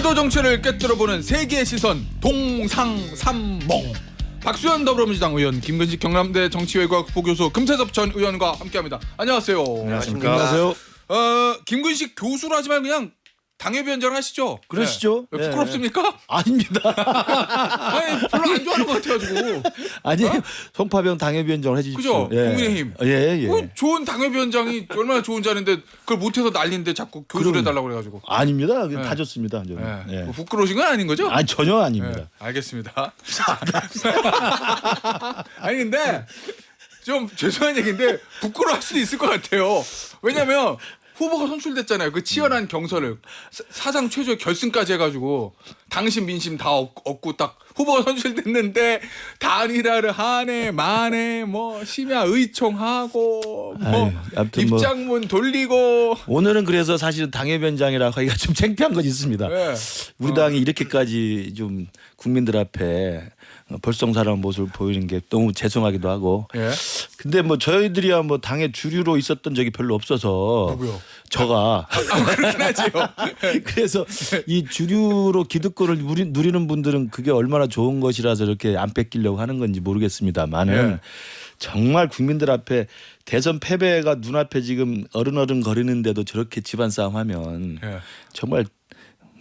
여의도 정치를 꿰뚫어보는 세계의 시선 동상삼몽. 박수현 더불어민주당 의원, 김근식 경남대 정치외교학 부교수, 금태섭 전 의원과 함께합니다. 안녕하세요. 안녕하십니까. 안녕하세요. 김근식 교수로 하지 말고 그냥 당협위원장 하시죠. 그러시죠. 네. 부끄럽습니까? 아닙니다. 아니, 별로 안 좋아하는 것 같아가지고. 아니 송파병 당협위원장을 해주십시오. 그죠? 국민의힘. 예. 좋은 당협위원장이 얼마나 좋은 자리인데 그걸 못해서 난리인데 자꾸 교수를 해달라고 그래가지고. 아닙니다. 다 좋습니다. 저는. 네. 예. 뭐 부끄러우신 건 아닌 거죠? 아니 전혀 아닙니다. 네, 알겠습니다. 아니 근데 좀 죄송한 얘기인데 부끄러워할 수도 있을 것 같아요. 왜냐면 후보가 선출됐잖아요. 그 치열한 경선을 사상 최초의 결승까지 해가지고 당신 민심 다 얻고 딱 후보가 선출됐는데 단일화를 하네 마네 뭐 심야 의총하고 뭐 아무튼 입장문 돌리고. 오늘은 그래서 사실은 당협위원장이라 하기가 좀 창피한 건 있습니다. 네. 우리 당이 이렇게까지 좀 국민들 앞에 벌성사라는 모습을 보이는 게 너무 죄송하기도 하고. 예. 근데 뭐 저희들이야 뭐 당의 주류로 있었던 적이 별로 없어서. 누구요? 저가. 그렇긴 하지요. 그래서 이 주류로 기득권을 누리는 분들은 그게 얼마나 좋은 것이라서 이렇게 안 뺏기려고 하는 건지 모르겠습니다만은 예. 정말 국민들 앞에 대선 패배가 눈앞에 지금 어른어른 거리는데도 저렇게 집안 싸움하면 예. 정말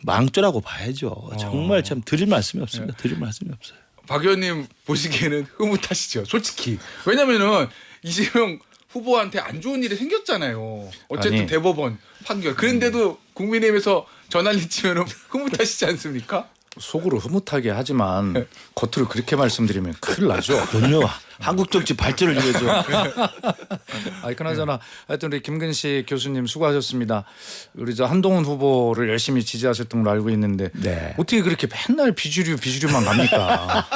망조라고 봐야죠. 정말 참 드릴 말씀이 없습니다. 드릴 말씀이 없어요. 박 의원님 보시기에는 흐뭇하시죠, 솔직히. 왜냐면은 이재명 후보한테 안 좋은 일이 생겼잖아요. 어쨌든 아니. 대법원 판결. 그런데도 국민의힘에서 전화를 치면 흐뭇하시지 않습니까? 속으로 흐뭇하게 하지만 겉으로 그렇게 말씀드리면 큰일 나죠. 그럼요. 한국 정치 발전을 위해서. 아니 그나저나 하여튼 우리 김근식 교수님 수고하셨습니다. 우리 저 한동훈 후보를 열심히 지지하셨던 걸로 알고 있는데 네. 어떻게 그렇게 맨날 비주류만 갑니까?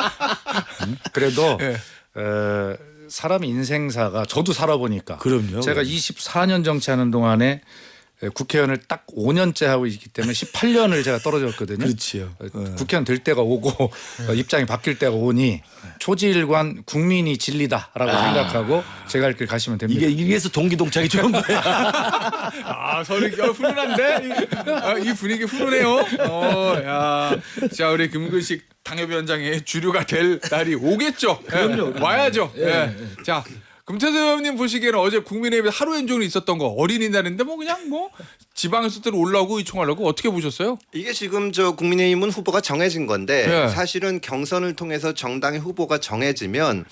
그래도 네. 사람 인생사가 저도 살아보니까 그럼요. 제가 24년 정치하는 동안에 국회의원을 딱 5년째 하고 있기 때문에 18년을 제가 떨어졌거든요. 그렇지요. 국회의원 될 때가 오고 입장이 바뀔 때가 오니 초지일관 국민이 진리다라고 생각하고 제가 할 길 가시면 됩니다. 이게서 동기동창이 좋은 거예요. 아, 서로 훈훈한데? 이 분위기 훈훈해요. 야. 자, 우리 김근식 당협위원장의 주류가 될 날이 오겠죠. 그럼요. 와야죠. 예. 자. 금태섭 의원님 보시기에는 어제 국민의힘에 하루 연종이 있었던 거 어린이날인데 뭐 그냥 뭐 지방에서들 올라오고 의총하려고 어떻게 보셨어요? 이게 지금 저 국민의힘은 후보가 정해진 건데 네. 사실은 경선을 통해서 정당의 후보가 정해지면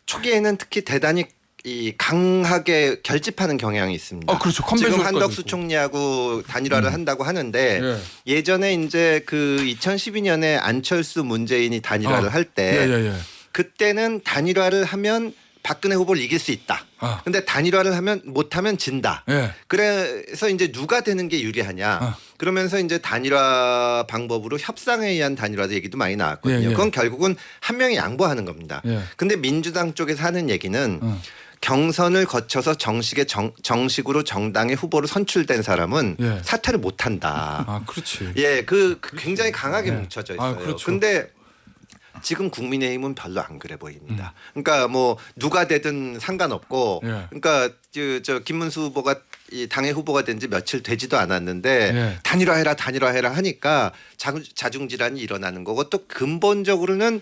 초기에는 특히 대단히 이 강하게 결집하는 경향이 있습니다. 그렇죠. 지금 컨벤션까지 한덕수 있고. 총리하고 단일화를 한다고 하는데 예. 예전에 이제 그 2012년에 안철수 문재인이 단일화를 할 때 예. 그때는 단일화를 하면 박근혜 후보를 이길 수 있다. 아. 근데 단일화를 하면 못하면 진다. 예. 그래서 이제 누가 되는 게 유리하냐. 그러면서 이제 단일화 방법으로 협상에 의한 단일화 얘기도 많이 나왔거든요. 예. 그건 결국은 한 명이 양보하는 겁니다. 예. 근데 민주당 쪽에서 하는 얘기는 경선을 거쳐서 정식으로 정당의 후보로 선출된 사람은 예. 사퇴를 못한다. 아, 그렇지. 예, 굉장히 강하게 뭉쳐져 있어요. 그렇죠. 근데 지금 국민의힘은 별로 안 그래 보입니다. 그러니까 뭐 누가 되든 상관없고, 예. 그러니까 저 김문수 후보가 이 당의 후보가 된 지 며칠 되지도 않았는데 예. 단일화해라 하니까 자중질환이 일어나는 거고 또 근본적으로는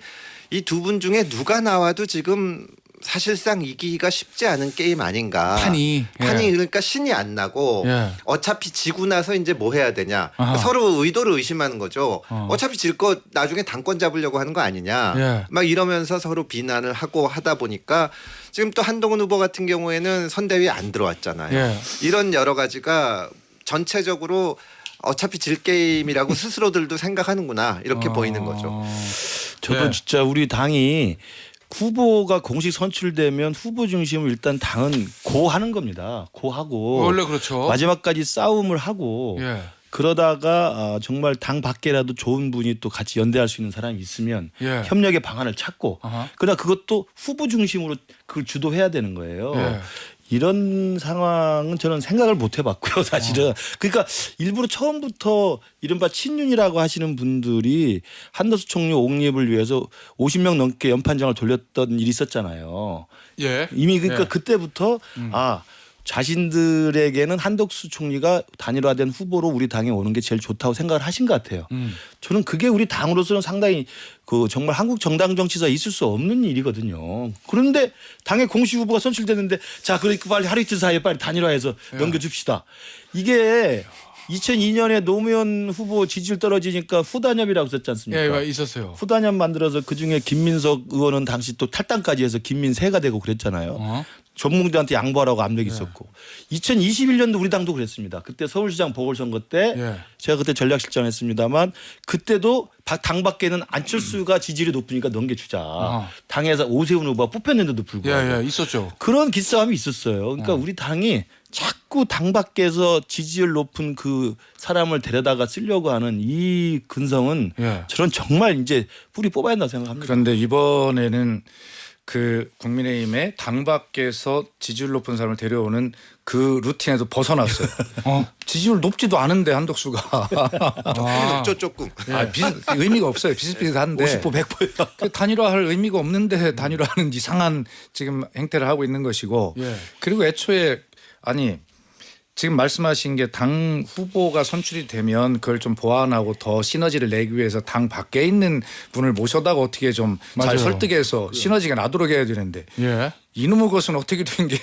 이 두 분 중에 누가 나와도 지금 사실상 이기기가 쉽지 않은 게임 아닌가. 판이. 그러니까 신이 안 나고 예. 어차피 지고 나서 이제 뭐 해야 되냐. 아하. 서로 의도를 의심하는 거죠. 어차피 질 거 나중에 당권 잡으려고 하는 거 아니냐. 예. 막 이러면서 서로 비난을 하고 하다 보니까 지금 또 한동훈 후보 같은 경우에는 선대위에 안 들어왔잖아요. 예. 이런 여러 가지가 전체적으로 어차피 질 게임이라고 스스로들도 생각하는구나 이렇게 보이는 거죠. 저도 예. 진짜 우리 당이 후보가 공식 선출되면 후보 중심을 일단 당은 고하는 겁니다. 고하고 원래 그렇죠. 마지막까지 싸움을 하고 예. 그러다가 정말 당 밖에라도 좋은 분이 또 같이 연대할 수 있는 사람이 있으면 예. 협력의 방안을 찾고 아하. 그러나 그것도 후보 중심으로 그걸 주도해야 되는 거예요. 예. 이런 상황은 저는 생각을 못 해봤고요, 사실은. 그러니까 일부러 처음부터 이른바 친윤이라고 하시는 분들이 한덕수 총리 옹립을 위해서 50명 넘게 연판장을 돌렸던 일이 있었잖아요. 예. 이미 그러니까 예. 그때부터 자신들에게는 한덕수 총리가 단일화된 후보로 우리 당에 오는 게 제일 좋다고 생각을 하신 것 같아요. 저는 그게 우리 당으로서는 상당히 그 정말 한국 정당 정치사에 있을 수 없는 일이거든요. 그런데 당의 공식 후보가 선출됐는데 자 그러니까 빨리 하루 이틀 사이에 빨리 단일화해서 넘겨줍시다. 이게 2002년에 노무현 후보 지지율 떨어지니까 후단협이라고 썼지 않습니까? 예, 있었어요. 후단협 만들어서 그중에 김민석 의원은 당시 또 탈당까지 해서 김민세가 되고 그랬잖아요. 전문가들한테 양보하라고 압력이 있었고 2021년도 우리 당도 그랬습니다. 그때 서울시장 보궐선거 때 제가 그때 전략실장했습니다만 그때도 당 밖에는 안철수가 지지율이 높으니까 넘겨주자. 당에서 오세훈 후보가 뽑혔는데도 불구하고 있었죠. 그런 기싸움이 있었어요. 그러니까 우리 당이 자꾸 당 밖에서 지지율 높은 그 사람을 데려다가 쓰려고 하는 이 근성은 저는 정말 이제 뿌리 뽑아야 한다고 생각합니다. 그런데 이번에는 그 국민의힘의 당 밖에서 지지율 높은 사람을 데려오는 그 루틴에도 벗어났어요. 지지율 높지도 않은데 한덕수가 높죠 조금. 의미가 없어요. 비슷비슷한데 50% 100%야. 그 단일화할 의미가 없는데 단일화하는 이상한 지금 행태를 하고 있는 것이고 그리고 애초에 아니 지금 말씀하신 게 당 후보가 선출이 되면 그걸 좀 보완하고 더 시너지를 내기 위해서 당 밖에 있는 분을 모셔다가 어떻게 좀 잘 설득해서 시너지가 나도록 해야 되는데 이놈의 것은 어떻게 된 게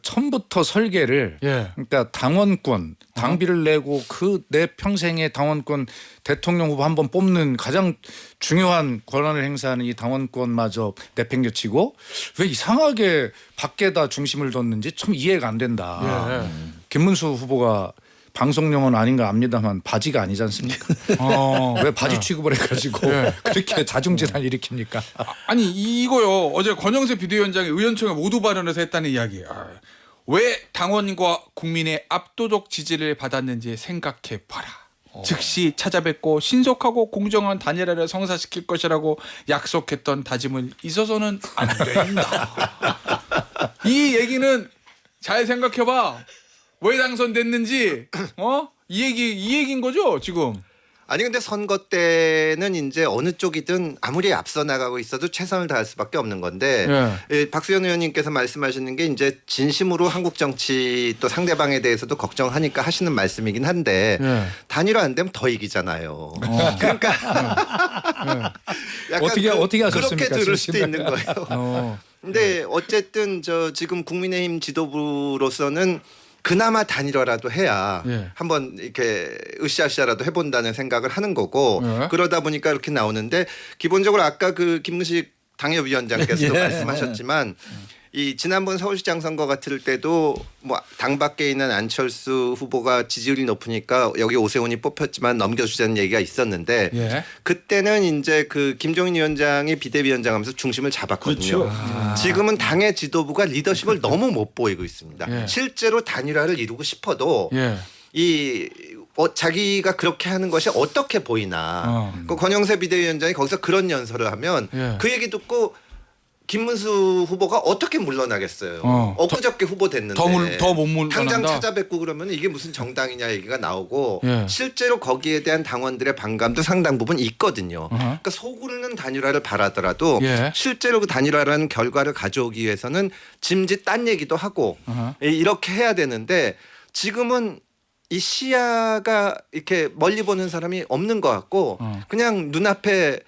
처음부터 설계를 그러니까 당원권 당비를 내고 그 내 평생의 당원권 대통령 후보 한 번 뽑는 가장 중요한 권한을 행사하는 이 당원권마저 내팽겨치고 왜 이상하게 밖에다 중심을 뒀는지 참 이해가 안 된다. 김문수 후보가 방송용은 아닌가 압니다만 바지가 아니지 않습니까? 왜 바지 취급을 해가지고 그렇게 자중질환 일으킵니까? 아니 이거요. 어제 권영세 비대위원장이 의원총회 모두 발언에서 했다는 이야기. 왜 당원과 국민의 압도적 지지를 받았는지 생각해 봐라. 즉시 찾아뵙고 신속하고 공정한 단일화를 성사시킬 것이라고 약속했던 다짐을 잊어서는 안 된다. 이 얘기는 잘 생각해봐. 왜 당선됐는지 이 얘기인 거죠 지금. 아니 근데 선거 때는 이제 어느 쪽이든 아무리 앞서 나가고 있어도 최선을 다할 수밖에 없는 건데 박수현 의원님께서 말씀하시는 게 이제 진심으로 한국 정치 또 상대방에 대해서도 걱정하니까 하시는 말씀이긴 한데 단일화 안 되면 더 이기잖아요. 그러니까 약간 어떻게 하셨습니까? 그렇게 들을 수도 있는 거예요. 근데 어쨌든 저 지금 국민의힘 지도부로서는 그나마 단일화라도 해야 한번 이렇게 으쌰으쌰라도 해본다는 생각을 하는 거고 그러다 보니까 이렇게 나오는데 기본적으로 아까 그 김근식 당협위원장께서도 말씀하셨지만 이 지난번 서울시장 선거 같을 때도 뭐 당 밖에 있는 안철수 후보가 지지율이 높으니까 여기 오세훈이 뽑혔지만 넘겨주자는 얘기가 있었는데 그때는 이제 그 김종인 위원장이 비대위원장하면서 중심을 잡았거든요. 지금은 당의 지도부가 리더십을 너무 못 보이고 있습니다. 실제로 단일화를 이루고 싶어도 이 자기가 그렇게 하는 것이 어떻게 보이나. 그 권영세 비대위원장이 거기서 그런 연설을 하면 그 얘기 듣고 김문수 후보가 어떻게 물러나겠어요. 엊그저께 후보 됐는데 더 못 물러난다. 당장 찾아뵙고 그러면 이게 무슨 정당이냐 얘기가 나오고 실제로 거기에 대한 당원들의 반감도 상당 부분 있거든요. 그러니까 속으로는 단일화를 바라더라도 실제로 그 단일화라는 결과를 가져오기 위해서는 짐짓 딴 얘기도 하고 이렇게 해야 되는데 지금은 이 시야가 이렇게 멀리 보는 사람이 없는 것 같고 그냥 눈앞에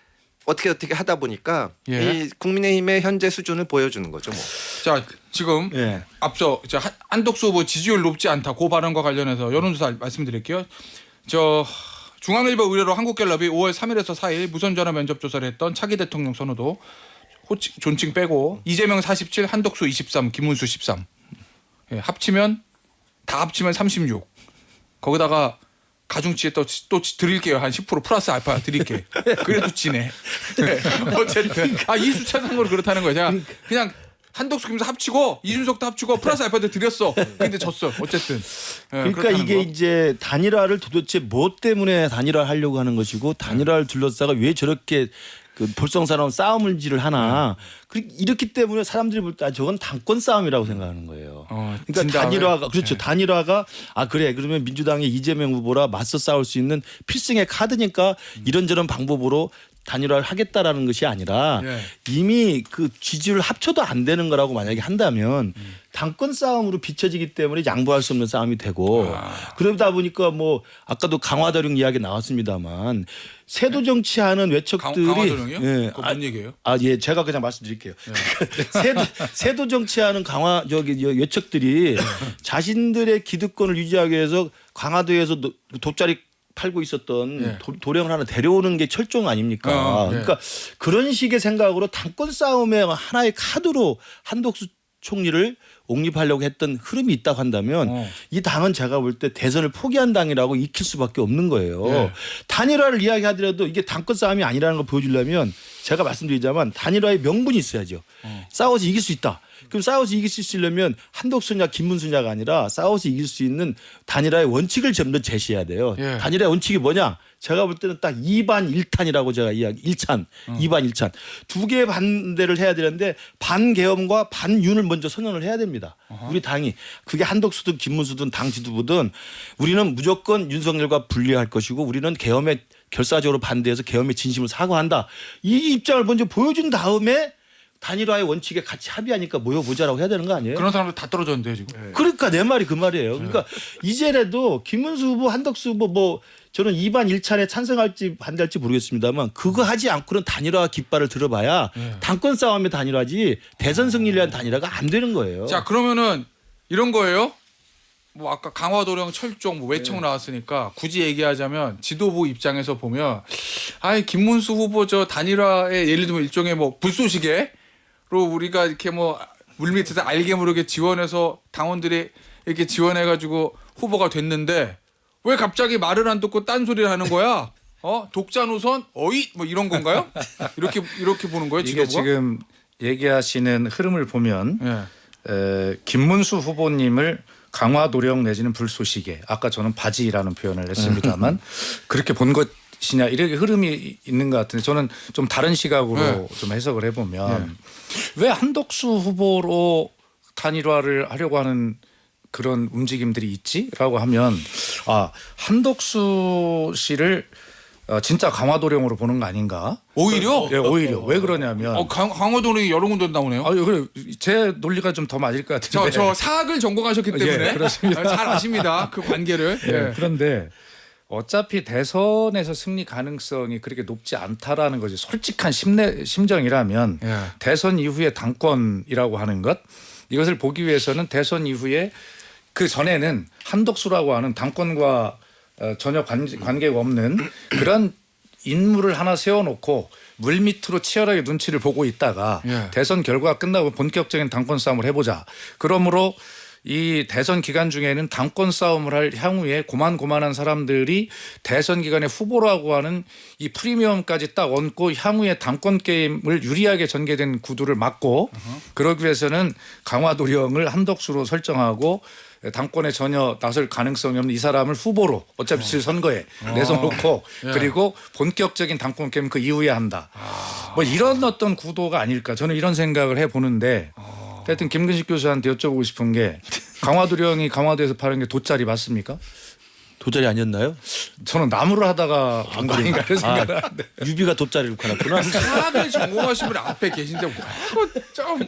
어떻게 하다 보니까 이 국민의힘의 현재 수준을 보여주는 거죠. 뭐. 자 지금 앞서 한덕수 후보 지지율 높지 않다 그 발언과 관련해서 여론조사 말씀드릴게요. 저 중앙일보 의뢰로 한국갤럽이 5월 3일에서 4일 무선전화 면접 조사를 했던 차기 대통령 선호도 존칭 빼고 이재명 47, 한덕수 23, 김문수 13 합치면 다 합치면 36. 거기다가 가중치에 또 드릴게요. 한 10% 플러스 알파 드릴게. 그래도 지네. 어쨌든 이 숫자상으로 그렇다는 거야. 제가 그냥 한덕수 김문수 합치고 이준석도 합치고 플러스 알파도 드렸어. 근데 졌어. 어쨌든. 그러니까 이게 이제 단일화를 도대체 뭐 때문에 단일화를 하려고 하는 것이고 단일화를 둘러싸가 왜 저렇게 그 볼성사나운 싸움을지를 하나. 이렇기 때문에 사람들이 볼 때 저건 당권 싸움이라고 생각하는 거예요. 그러니까 단일화가 그렇죠. 단일화가 그래 그러면 민주당의 이재명 후보라 맞서 싸울 수 있는 필승의 카드니까 이런저런 방법으로 단일화를 하겠다라는 것이 아니라 예. 이미 그 지지율 합쳐도 안 되는 거라고 만약에 한다면 당권 싸움으로 비춰지기 때문에 양보할 수 없는 싸움이 되고 그러다 보니까 뭐 아까도 강화도령 이야기 나왔습니다만 세도 정치하는 외척들이 강화도령이요? 예. 그거 뭔 얘기예요? 예, 제가 그냥 말씀드릴게요. 세도 정치하는 외척들이 자신들의 기득권을 유지하기 위해서 강화도에서 돗자리 팔고 있었던 도령을 하나 데려오는 게 철종 아닙니까? 그러니까 그런 식의 생각으로 당권 싸움의 하나의 카드로 한덕수 총리를 옹립하려고 했던 흐름이 있다고 한다면 이 당은 제가 볼 때 대선을 포기한 당이라고 익힐 수밖에 없는 거예요. 단일화를 이야기하더라도 이게 당권 싸움이 아니라는 걸 보여주려면 제가 말씀드리자면 단일화의 명분이 있어야죠. 싸워서 이길 수 있다. 그럼 싸워서 이길 수 있으려면 한덕수냐 김문수냐가 아니라 싸워서 이길 수 있는 단일화의 원칙을 좀 더 제시해야 돼요. 단일화의 원칙이 뭐냐? 제가 볼 때는 딱 2반 1탄이라고 제가 이야기 1찬, 2반 1찬. 두 개의 반대를 해야 되는데 반계엄과 반윤을 먼저 선언을 해야 됩니다. 우리 당이 그게 한덕수든 김문수든 당 지도부든 우리는 무조건 윤석열과 분리할 것이고 우리는 계엄에 결사적으로 반대해서 계엄의 진심을 사과한다. 이 입장을 먼저 보여준 다음에 단일화의 원칙에 같이 합의하니까 모여보자라고 해야 되는 거 아니에요? 그런 사람들 다 떨어졌는데요 지금. 그러니까 내 말이 그 말이에요. 그러니까 이제라도 김문수 후보 한덕수 후보 뭐 저는 2반 1찬에 찬성할지 반대할지 모르겠습니다만 그거 하지 않고는 단일화 깃발을 들어봐야 당권 싸움의 단일화지 대선 승리를 위한 단일화가 안 되는 거예요. 자 그러면은 이런 거예요. 뭐 아까 강화도령 철종 뭐 외청 나왔으니까 굳이 얘기하자면 지도부 입장에서 보면 아이 김문수 후보 저 단일화에 예를 들면 일종의 뭐 불쏘시개로 우리가 이렇게 뭐 물밑에서 알게 모르게 지원해서 당원들이 이렇게 지원해가지고 후보가 됐는데 왜 갑자기 말을 안 듣고 딴소리를 하는 거야? 독자 노선 어이 뭐 이런 건가요? 이렇게 보는 거예요 이게 지도부가? 지금 얘기하시는 흐름을 보면 예. 김문수 후보님을 강화도령 내지는 불쏘시개 아까 저는 바지라는 표현을 했습니다만 그렇게 본 것이냐 이렇게 흐름이 있는 것 같은데 저는 좀 다른 시각으로 좀 해석을 해보면 왜 한덕수 후보로 단일화를 하려고 하는 그런 움직임들이 있지라고 하면 한덕수 씨를 진짜 강화도령으로 보는 거 아닌가? 오히려? 예, 오히려 왜 그러냐면 강화도령이 여러 군데 나오네요. 그래 제 논리가 좀 더 맞을 것 같은데. 저 사학을 전공하셨기 때문에 그렇습니다. 잘 아십니다. 그 관계를. 예. 그런데 어차피 대선에서 승리 가능성이 그렇게 높지 않다라는 것이 솔직한 심정이라면 대선 이후에 당권이라고 하는 것 이것을 보기 위해서는 대선 이후에 그 전에는 한덕수라고 하는 당권과 전혀 관계가 없는 그런 인물을 하나 세워놓고 물밑으로 치열하게 눈치를 보고 있다가 대선 결과가 끝나고 본격적인 당권 싸움을 해보자. 그러므로 이 대선 기간 중에는 당권 싸움을 할 향후에 고만고만한 사람들이 대선 기간에 후보라고 하는 이 프리미엄까지 딱 얹고 향후에 당권 게임을 유리하게 전개된 구도를 막고 그러기 위해서는 강화도령을 한덕수로 설정하고 당권에 전혀 나설 가능성이 없는 이 사람을 후보로 어차피 질 선거에 내서놓고 그리고 본격적인 당권 게임 그 이후에 한다. 뭐 이런 어떤 구도가 아닐까 저는 이런 생각을 해보는데 하여튼 김근식 교수한테 여쭤보고 싶은 게 강화도령이 강화도에서 파는 게 돗자리 맞습니까? 돗자리 아니었나요? 저는 나무를 하다가 온 거 아닌가 이런 생각을 하는데. 유비가 돗자리를 팔았구나. 사학을 전공하신 분이 앞에 계신데 좀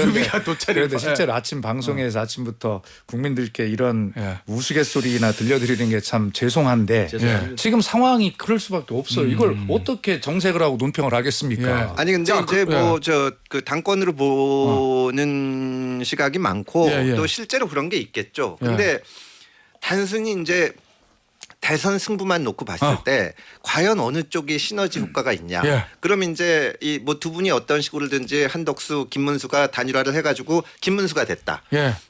유비가 돗자리. 그런데 실제로 아침 방송에서 아침부터 국민들께 이런 우스갯소리나 들려드리는 게 참 죄송한데 지금 상황이 그럴 수밖에 없어요. 이걸 어떻게 정색을 하고 논평을 하겠습니까? 아니 근데 이제 뭐 저 그 당권으로 보는 시각이 많고 또 실제로 그런 게 있겠죠. 근데 단순히 이제 대선 승부만 놓고 봤을 때 과연 어느 쪽에 시너지 효과가 있냐. 그럼 이제 이 뭐 두 분이 어떤 식으로든지 한덕수, 김문수가 단일화를 해가지고 김문수가 됐다.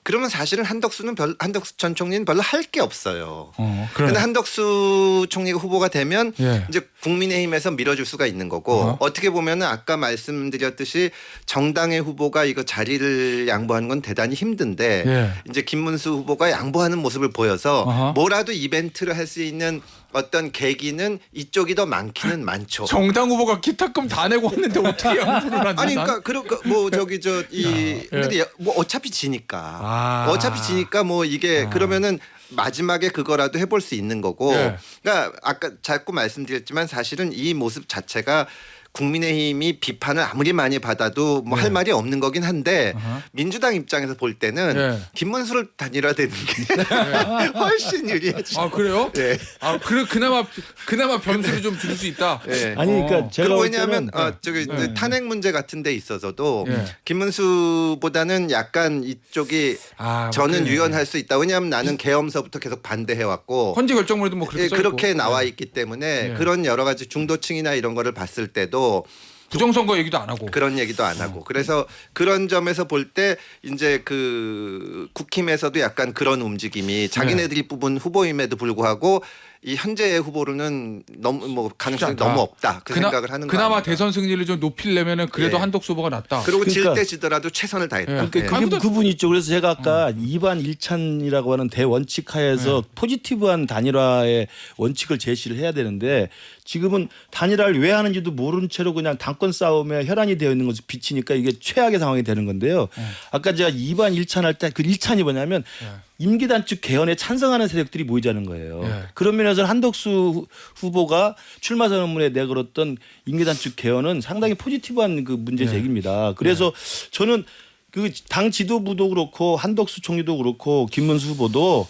그러면 사실은 한덕수 전 총리는 별로 할 게 없어요. 그런데 한덕수 총리가 후보가 되면 이제 국민의힘에서 밀어줄 수가 있는 거고 어떻게 보면은 아까 말씀드렸듯이 정당의 후보가 이거 자리를 양보하는 건 대단히 힘든데 이제 김문수 후보가 양보하는 모습을 보여서 뭐라도 이벤트를 할 수 있는 어떤 계기는 이쪽이 더 많기는 많죠. 정당 후보가 기탁금 다 내고 왔는데 어떻게 양보를 하지? 아니 그러니까 뭐 저기 근데 뭐 어차피 지니까 뭐 이게 그러면은 마지막에 그거라도 해볼 수 있는 거고. 예. 그러니까 아까 자꾸 말씀드렸지만 사실은 이 모습 자체가 국민의힘이 비판을 아무리 많이 받아도 뭐 할 말이 없는 거긴 한데 민주당 입장에서 볼 때는 김문수를 단일화되는 게 훨씬 유리하죠. 아 그래요? 예. 아 그나마 변수를 좀 줄 수 있다. 예. 아니 그러니까 제가 그리고 볼 왜냐하면 때는 저기 탄핵 문제 같은 데 있어서도 예. 김문수보다는 약간 이쪽이 저는 그래. 유연할 수 있다. 왜냐하면 나는 계엄서부터 계속 반대해 왔고 헌재 결정문에도 뭐 그렇게 예, 써 있고. 그렇게 나와 있기 때문에 예. 그런 여러 가지 중도층이나 이런 거를 봤을 때도 부정선거 얘기도 안 하고. 그런 얘기도 안 하고 그래서 그런 점에서 볼 때 이제 그 국힘에서도 약간 그런 움직임이 자기네들이 뽑은 후보임에도 불구하고 이 현재의 후보로는 너무 뭐 가능성이 않다. 너무 없다 그 생각을 하는 거 그나마 아닌가. 대선 승리를 좀 높이려면은 그래도 예. 한덕수 후보가 낫다. 그리고 질 그러니까- 때 지더라도 최선을 다했다. 예. 그러니까 예. 그게 아무도- 그분이 있죠. 그래서 제가 아까 2반 1찬이라고 하는 대원칙 하에서 포지티브한 단일화의 원칙을 제시를 해야 되는데 지금은 단일화를 왜 하는지도 모른 채로 그냥 당권 싸움에 혈안이 되어 있는 것을 비치니까 이게 최악의 상황이 되는 건데요. 아까 제가 2반 1찬 할 때 그 1찬이 뭐냐면 임기단 측 개헌에 찬성하는 세력들이 모이자는 거예요. 예. 그런 면에서 한덕수 후보가 출마 선언문에 내걸었던 임기단 측 개헌은 상당히 포지티브한 그 문제 제기입니다. 그래서 저는 그 당 지도부도 그렇고 한덕수 총리도 그렇고 김문수 후보도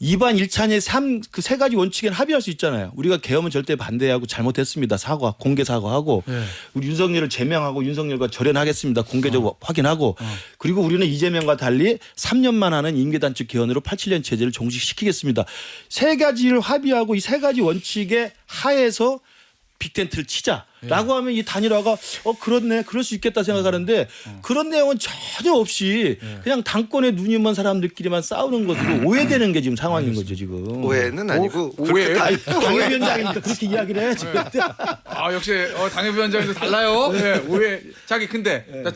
2반 1찬의 그 세 가지 원칙에는 합의할 수 있잖아요. 우리가 계엄은 절대 반대하고 잘못했습니다. 공개 사과하고 우리 윤석열을 제명하고 윤석열과 절연하겠습니다. 공개적으로 확인하고 그리고 우리는 이재명과 달리 3년만 하는 임기단축 개헌으로 87년 체제를 종식시키겠습니다. 세 가지를 합의하고 이 세 가지 원칙의 하에서 빅텐트를 치자라고 하면 이 단일화가 그렇네 그럴 수 있겠다 생각하는데 그런 내용은 전혀 없이 그냥 당권에 눈이 먼 사람들끼리만 싸우는 것으로 오해되는 게 지금 상황인 거죠 지금. 오해는 아니고 오해예요? 아니, 당협위원장이니까 그렇게 이야기를 해 지금. 역시 당협위원장도 달라요. 네, 오해. 자기 근데 나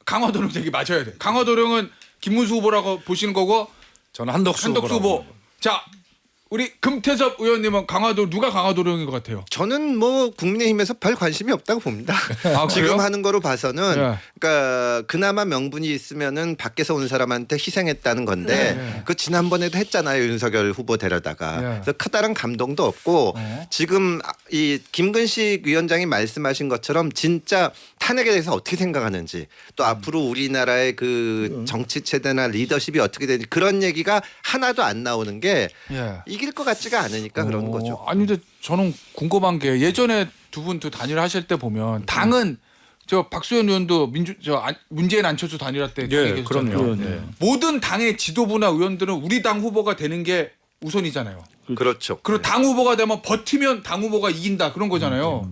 강화도령 얘기 맞춰야 돼. 강화도령은 김문수 후보라고 보시는 거고 저는 한덕수 한덕수 후보. 자 우리 금태섭 의원님은 누가 강화도령인 것 같아요? 저는 뭐 국민의힘에서 별 관심이 없다고 봅니다. 아, 지금 그래요? 하는 거로 봐서는 예. 그러니까 그나마 명분이 있으면은 밖에서 온 사람한테 희생했다는 건데 그 지난번에도 했잖아요. 윤석열 후보 데려다가. 그래서 커다란 감동도 없고 지금 이 김근식 위원장이 말씀하신 것처럼 진짜 탄핵에 대해서 어떻게 생각하는지 또 앞으로 우리나라의 그 정치 체제나 리더십이 어떻게 되는지 그런 얘기가 하나도 안 나오는 게 이길 것 같지가 않으니까 그런 거죠. 아니 근데 저는 궁금한 게 예전에 두 분 단일화 하실 때 보면 당은 저 박수현 의원도 문재인 안철수 단일화 때 당에 계셨잖아요. 그럼요. 모든 당의 지도부나 의원들은 우리 당 후보가 되는 게 우선이잖아요. 그렇죠. 그리고 당 후보가 되면 버티면 당 후보가 이긴다 그런 거잖아요.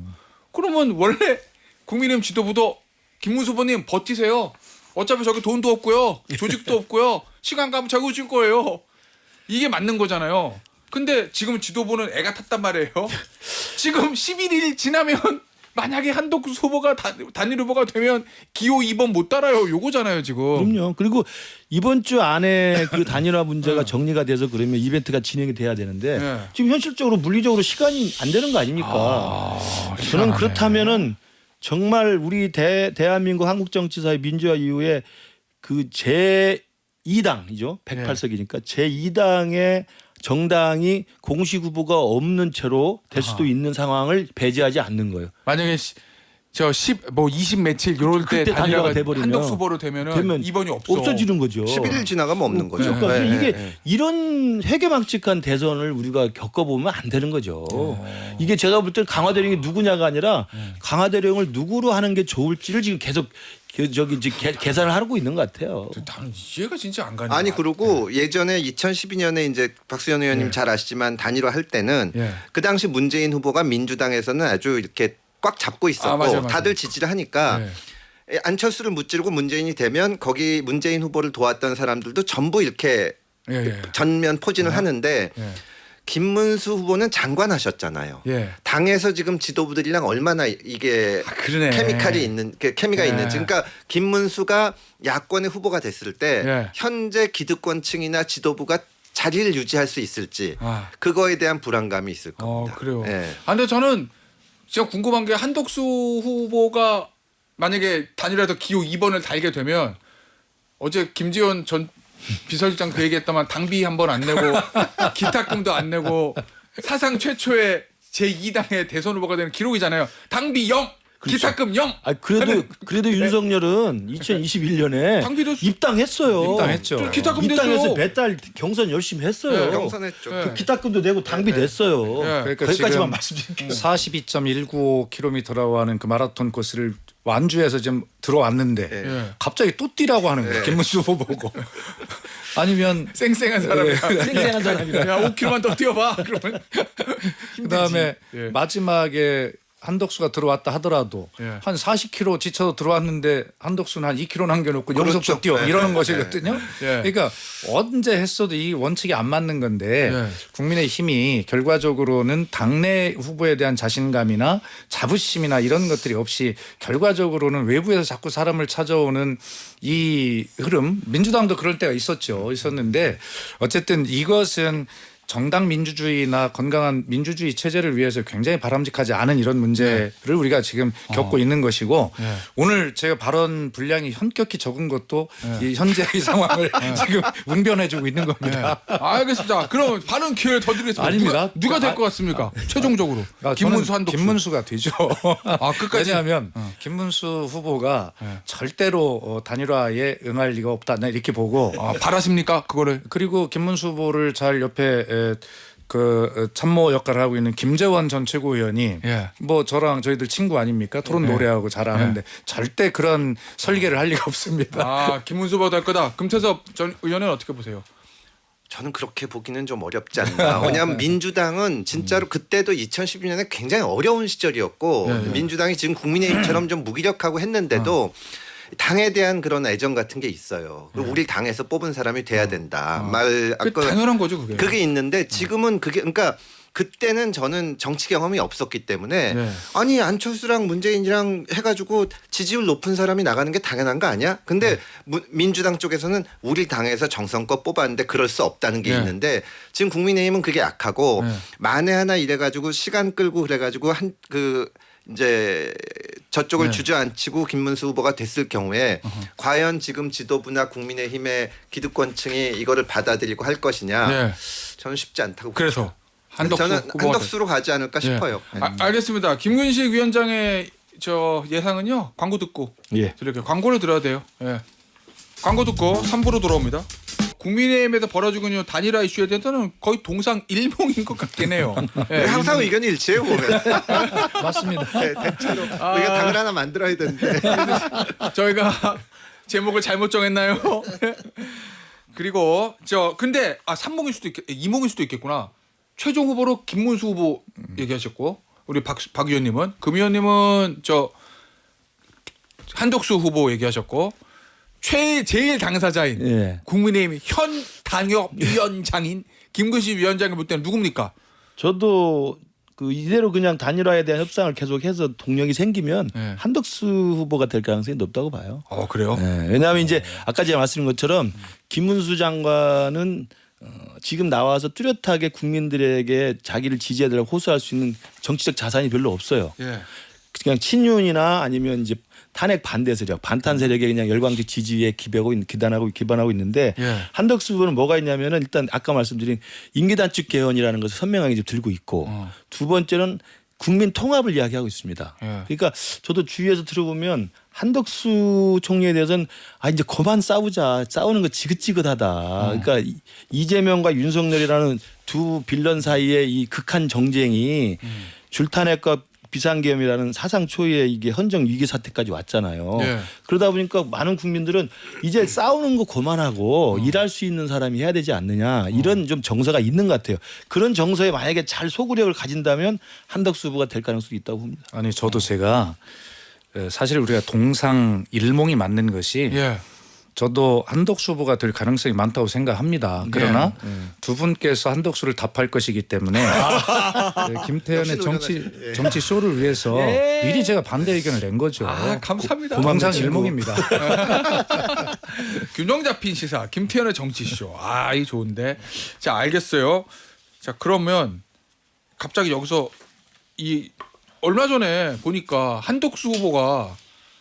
그러면 원래 국민의힘 지도부도 김문수 후보님 버티세요. 어차피 저기 돈도 없고요. 조직도 없고요. 시간 가면 자기 오실 거예요. 이게 맞는 거잖아요. 근데 지금 지도부는 애가 탔단 말이에요. 지금 11일 지나면 만약에 한덕수 후보가 단일 후보가 되면 기호 2번 못 따라요. 요거잖아요 지금. 그럼요. 그리고 이번 주 안에 그 단일화 문제가 정리가 돼서 그러면 이벤트가 진행이 돼야 되는데 지금 현실적으로 물리적으로 시간이 안 되는 거 아닙니까? 저는 그렇다면은 정말 우리 대한민국 한국 정치사의 민주화 이후에 그 제2당이죠. 108석이니까 제2당의 정당이 공식 후보가 없는 채로 될 수도 있는 상황을 배제하지 않는 거예요. 만약에 20 며칠 이럴 때 그때 단일화가 단일화가 돼버리면 한덕수 후보로 되면 2번이 없어. 없어지는 거죠. 11일 지나가면 없는 거죠. 그러니까 네, 이게 네. 이런 회개망측한 대선을 우리가 겪어보면 안 되는 거죠. 이게 제가 볼 때 강화대령이 누구냐가 아니라 강화대령을 누구로 하는 게 좋을지를 지금 계속 계산을 하고 있는 것 같아요. 나는 이해가 진짜 안 가네. 아니 그리고 예전에 2012년에 이제 박수현 의원님 잘 아시지만 단일화 할 때는 그 당시 문재인 후보가 민주당에서는 아주 이렇게 꽉 잡고 있었고 맞아요. 다들 지지를 하니까 안철수를 무찌르고 문재인이 되면 거기 문재인 후보를 도왔던 사람들도 전부 이렇게 전면 포진을 하는데 김문수 후보는 장관 하셨잖아요. 당에서 지금 지도부들이랑 얼마나 이게 그러네. 케미가 있는지. 그러니까 김문수가 야권의 후보가 됐을 때 현재 기득권층이나 지도부가 자리를 유지할 수 있을지 그거에 대한 불안감이 있을 겁니다. 그래요. 예. 근데 저는 진짜 궁금한 게 한덕수 후보가 만약에 단일화에서 기호 2번을 달게 되면 어제 김지원 전 비서실장 그 얘기했더만 당비 한 번 안 내고 기탁금도 안 내고 사상 최초의 제2당의 대선 후보가 되는 기록이잖아요. 당비 0, 기탁금 0. 그래도 윤석열은 2021년에 당비를 입당했어요. 입당했죠. 기탁금 입당해서 냈어요. 배달 경선 열심히 했어요. 네, 경선했죠. 그 기탁금도 내고 당비 냈어요. 그러니까 거기까지만 지금 말씀드릴게요. 42.195km라고 하는 그 마라톤 코스를 완주해서 지금 들어왔는데 예. 갑자기 또 뛰라고 하는 거예요. 김문수 후보 보고. 아니면 쌩쌩한 사람이야. 생생한 사람이다. 야 5km만 더 뛰어봐. 그러면 그다음에 예. 마지막에 한덕수가 들어왔다 하더라도 예. 한 40km 지쳐서 들어왔는데 한덕수는 한 2km 남겨놓고 그렇죠. 영속도 뛰어 네. 이러는 네. 것이거든요. 예. 그러니까 언제 했어도 이 원칙이 안 맞는 건데 예. 국민의힘이 결과적으로는 당내 후보에 대한 자신감이나 자부심이나 이런 것들이 없이 결과적으로는 외부에서 자꾸 사람을 찾아오는 이 흐름, 민주당도 그럴 때가 있었는데 어쨌든 이것은 정당 민주주의나 건강한 민주주의 체제를 위해서 굉장히 바람직하지 않은 이런 문제를 우리가 지금 겪고 있는 것이고 네. 오늘 제가 발언 분량이 현격히 적은 것도 이 현재의 상황을 지금 웅변해주고 있는 겁니다. 알겠습니다. 그럼 발언 기회를 더 드리겠습니다. 아닙니다. 누가 될 것 같습니까? 최종적으로 김문수 저는 한덕수. 김문수가 되죠. 끝까지? 왜냐하면 김문수 후보가 절대로 단일화에 응할 리가 없다. 나 이렇게 보고 바라십니까 그거를? 그리고 김문수 후보를 잘 옆에 그 참모 역할을 하고 있는 김재원 전 최고위원이 예. 뭐 저랑 저희들 친구 아닙니까? 토론 노래하고 잘하는데 절대 그런 설계를 할 리가 없습니다. 김문수 후보가 될 거다. 금태섭 전 의원은 어떻게 보세요? 저는 그렇게 보기는 좀 어렵지 않나. 왜냐하면 민주당은 진짜로 그때도 2012년에 굉장히 어려운 시절이었고 민주당이 지금 국민의힘처럼 좀 무기력하고 했는데도 당에 대한 그런 애정 같은 게 있어요. 그리고 우리 당에서 뽑은 사람이 돼야 된다. 그 당연한 거죠 그게. 그게 있는데 지금은 그게 그러니까 그때는 저는 정치 경험이 없었기 때문에 아니 안철수랑 문재인이랑 해가지고 지지율 높은 사람이 나가는 게 당연한 거 아니야? 근데 민주당 쪽에서는 우리 당에서 정성껏 뽑았는데 그럴 수 없다는 게 있는데 지금 국민의힘은 그게 약하고 만에 하나 이래가지고 시간 끌고 그래가지고 이제 저쪽을 주저앉히고 김문수 후보가 됐을 경우에 과연 지금 지도부나 국민의힘의 기득권층이 이거를 받아들이고 할 것이냐 저는 쉽지 않다고 그래서 저는 한덕수로 가지 않을까 싶어요. 알겠습니다. 김근식 위원장의 저 예상은요. 광고 듣고 드릴게요. 광고를 들어야 돼요. 예. 광고 듣고 3부로 돌아옵니다. 국민의힘에서 벌어지고 있는 단일화 이슈에 대해서는 거의 동상일몽인 것 같긴 해요. 예. 항상 의견이 일치해요 보면. 맞습니다. 네, 대체로 우리가 당을 하나 만들어야 되는데 저희가 제목을 잘못 정했나요? 그리고 근데 삼몽일 수도 이몽일 수도 있겠구나. 최종 후보로 김문수 후보 얘기하셨고 우리 박 의원님은 금 의원님은 한덕수 후보 얘기하셨고 제일 당사자인 국민의힘 현 당협위원장인 김근식 위원장이 볼 때는 누굽니까? 저도 그 이대로 그냥 단일화에 대한 협상을 계속해서 동력이 생기면 한덕수 후보가 될 가능성이 높다고 봐요. 그래요? 왜냐하면 이제 아까 제가 말씀드린 것처럼 김문수 장관은 지금 나와서 뚜렷하게 국민들에게 자기를 지지해달라고 호소할 수 있는 정치적 자산이 별로 없어요. 그냥 친윤이나 아니면 이제 탄핵 반대 세력, 반탄 세력에 그냥 열광적 지지에 기반하고 있는데 한덕수 후보는 뭐가 있냐면은 일단 아까 말씀드린 임기 단축 개헌이라는 것을 선명하게 지금 들고 있고 두 번째는 국민 통합을 이야기하고 있습니다. 그러니까 저도 주위에서 들어보면 한덕수 총리에 대해서는 이제 그만 싸우자. 싸우는 거 지긋지긋하다. 그러니까 이재명과 윤석열이라는 두 빌런 사이의 이 극한 정쟁이 줄탄핵과 비상계엄이라는 사상 초유의 이게 헌정 위기 사태까지 왔잖아요. 그러다 보니까 많은 국민들은 이제 싸우는 거 그만하고 일할 수 있는 사람이 해야 되지 않느냐 이런 좀 정서가 있는 것 같아요. 그런 정서에 만약에 잘 소구력을 가진다면 한덕수 후보가 될 가능성이 있다고 봅니다. 아니 저도 제가 사실 우리가 동상일몽이 맞는 것이 저도 한덕수 후보가 될 가능성이 많다고 생각합니다. 그러나 두 분께서 한덕수를 답할 것이기 때문에 김태현의 정치 쇼를 위해서 미리 제가 반대 의견을 낸 거죠. 감사합니다. 공상일몽입니다. 균형 잡힌 시사 김태현의 정치쇼. 이 좋은데. 자, 알겠어요. 자, 그러면 갑자기 여기서 이 얼마 전에 보니까 한덕수 후보가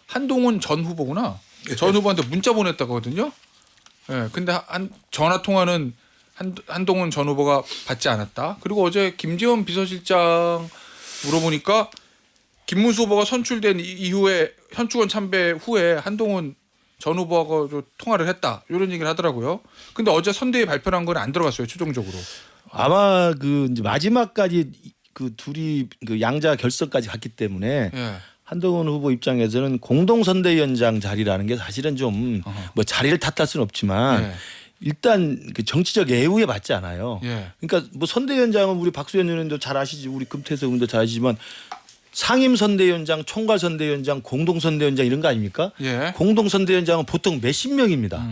한동훈 전 후보구나. 전 후보한테 문자 보냈다고 하거든요. 예. 근데 전화 통화는 한동훈 전 후보가 받지 않았다. 그리고 어제 김지원 비서실장 물어보니까 김문수 후보가 선출된 이후에 현충원 참배 후에 한동훈 전 후보하고 통화를 했다. 이런 얘기를 하더라고요. 근데 어제 선대위 발표한 건 안 들어갔어요. 최종적으로. 아마 그 이제 마지막까지 그 둘이 그 양자 결석까지 갔기 때문에 예. 한동훈 후보 입장에서는 공동선대위원장 자리라는 게 사실은 좀 뭐 자리를 탓할 수는 없지만 예. 일단 그 정치적 애우에 맞지 않아요. 예. 그러니까 뭐 선대위원장은 우리 박수현 의원도 잘 아시지, 우리 금태섭 의원도 잘 아시지만 상임선대위원장, 총괄선대위원장, 공동선대위원장 이런 거 아닙니까? 예. 공동선대위원장은 보통 몇십 명입니다.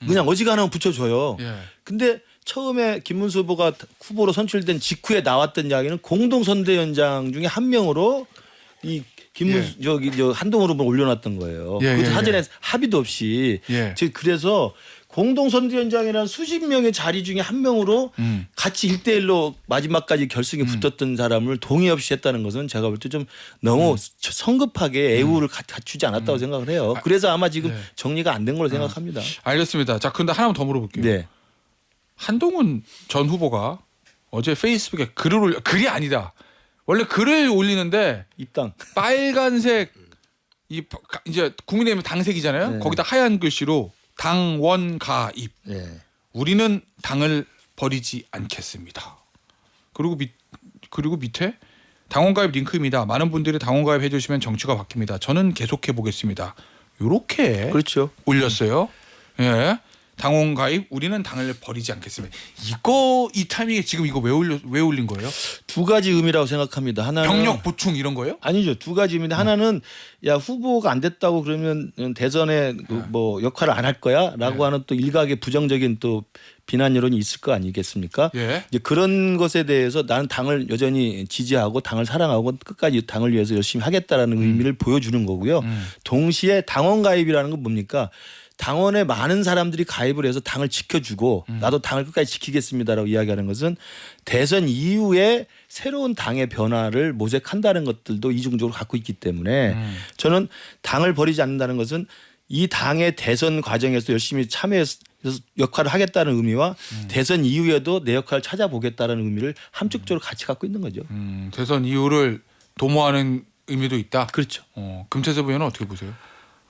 그냥 어지간하면 붙여줘요. 예. 근데 처음에 김문수 후보가 후보로 선출된 직후에 나왔던 이야기는 공동선대위원장 중에 한 명으로 이 김문수 저 한동훈 후보를 올려놨던 거예요. 예, 그 예, 사전에 합의도 없이. 예. 즉 그래서 공동선대위원장이라는 수십 명의 자리 중에 한 명으로 같이 1대1로 마지막까지 결승에 붙었던 사람을 동의 없이 했다는 것은 제가 볼 때 좀 너무 성급하게 애우를 갖추지 않았다고 생각을 해요. 그래서 아마 지금 정리가 안 된 걸로 생각합니다. 알겠습니다. 자, 근데 하나만 더 물어볼게요. 네. 한동훈 전 후보가 어제 페이스북에 글을 올려, 글이 아니다. 원래 글을 올리는데 입당. 빨간색 이제 국민의힘 당색이잖아요. 네. 거기다 하얀 글씨로 당원 가입. 네. 우리는 당을 버리지 않겠습니다. 그리고 밑에 당원 가입 링크입니다. 많은 분들이 당원 가입해 주시면 정치가 바뀝니다. 저는 계속해 보겠습니다. 요렇게 그렇죠. 올렸어요. 예. 당원 가입 우리는 당을 버리지 않겠습니다. 이 타이밍에 지금 이거 왜 올린 거예요? 두 가지 의미라고 생각합니다. 하나는 병력 보충 이런 거예요? 아니죠. 두 가지 의미인데 하나는 야 후보가 안 됐다고 그러면 대선에 뭐 역할을 안 할 거야라고 하는 또 일각의 부정적인 또 비난 여론이 있을 거 아니겠습니까? 예. 이제 그런 것에 대해서 나는 당을 여전히 지지하고 당을 사랑하고 끝까지 당을 위해서 열심히 하겠다라는 의미를 보여주는 거고요. 동시에 당원 가입이라는 건 뭡니까? 당원에 많은 사람들이 가입을 해서 당을 지켜주고 나도 당을 끝까지 지키겠습니다라고 이야기하는 것은 대선 이후에 새로운 당의 변화를 모색한다는 것들도 이중적으로 갖고 있기 때문에 저는 당을 버리지 않는다는 것은 이 당의 대선 과정에서 열심히 참여해서 역할을 하겠다는 의미와 대선 이후에도 내 역할을 찾아보겠다는 의미를 함축적으로 같이 갖고 있는 거죠. 대선 이후를 도모하는 의미도 있다. 그렇죠. 금태섭 의원은 어떻게 보세요?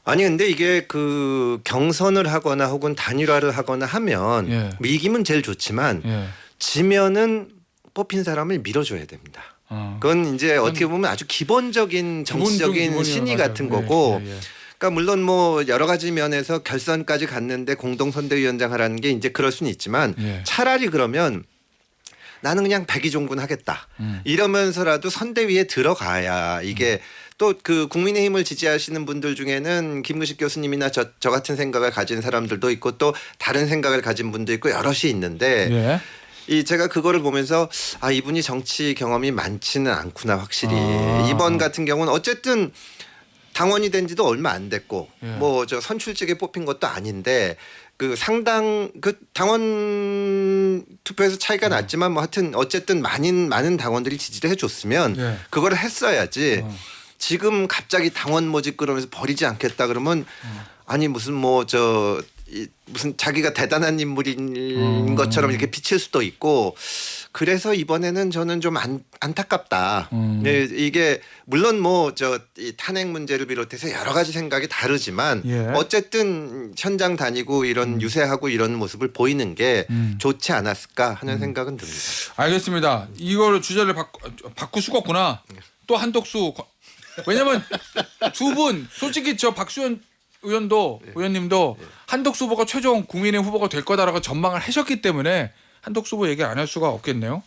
아니 근데 이게 그 경선을 하거나 혹은 단일화를 하거나 하면 예. 이기면 제일 좋지만 예. 지면은 뽑힌 사람을 밀어줘야 됩니다. 그건 이제 어떻게 보면 아주 기본적인 정치적인 신의 같은 거고 그러니까 물론 뭐 여러 가지 면에서 결선까지 갔는데 공동선대위원장 하라는 게 이제 그럴 수는 있지만 차라리 그러면 나는 그냥 백의종군 하겠다. 이러면서라도 선대위에 들어가야 이게 또 그 국민의힘을 지지하시는 분들 중에는 김구식 교수님이나 저 같은 생각을 가진 사람들도 있고 또 다른 생각을 가진 분도 있고 여럿이 있는데 이 제가 그거를 보면서 아 이분이 정치 경험이 많지는 않구나 확실히. 이번 같은 경우는 어쨌든 당원이 된 지도 얼마 안 됐고 뭐 저 선출직에 뽑힌 것도 아닌데 그 상당 그 당원 투표에서 차이가 났지만 뭐 하여튼 어쨌든 많은 당원들이 지지를 해줬으면 그걸 했어야지. 지금 갑자기 당원 모집 그러면서 버리지 않겠다 그러면 아니 무슨 뭐 저 무슨 자기가 대단한 인물인 것처럼 이렇게 비칠 수도 있고 그래서 이번에는 저는 좀 안타깝다. 네, 이게 물론 뭐 저 탄핵 문제를 비롯해서 여러 가지 생각이 다르지만 어쨌든 현장 다니고 이런 유세하고 이런 모습을 보이는 게 좋지 않았을까 하는 생각은 듭니다. 알겠습니다. 이거를 주제를 바꿀 수가 없구나. 또 한덕수 왜냐면 두 분 솔직히 저 박수현 의원님도 한덕수 후보가 최종 국민의힘 후보가 될 거다라고 전망을 하셨기 때문에 한덕수 후보 얘기 안 할 수가 없겠네요.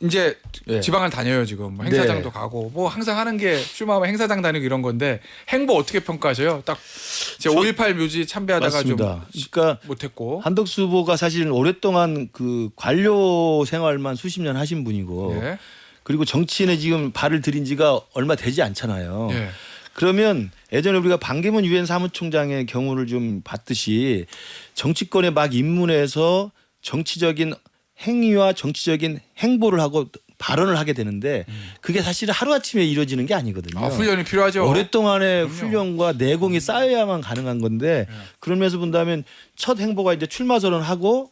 이제 예. 지방을 다녀요 지금 뭐 행사장도 가고 뭐 항상 하는 게 슈마하면 행사장 다니고 이런 건데 행보 어떻게 평가하세요? 딱 제 5.18 묘지 참배하다가 맞습니다. 좀 그러니까 못했고 한덕수 후보가 사실은 오랫동안 그 관료 생활만 수십 년 하신 분이고 예. 그리고 정치인에 지금 발을 들인 지가 얼마 되지 않잖아요. 예. 그러면 예전에 우리가 반기문 유엔 사무총장의 경우를 좀 봤듯이 정치권에 막 입문해서 정치적인 행위와 정치적인 행보를 하고 발언을 하게 되는데 그게 사실은 하루아침에 이루어지는 게 아니거든요. 아, 훈련이 필요하죠. 오랫동안의 그럼요. 훈련과 내공이 쌓여야만 가능한 건데 그런 면에서 본다면 첫 행보가 이제 출마 선언하고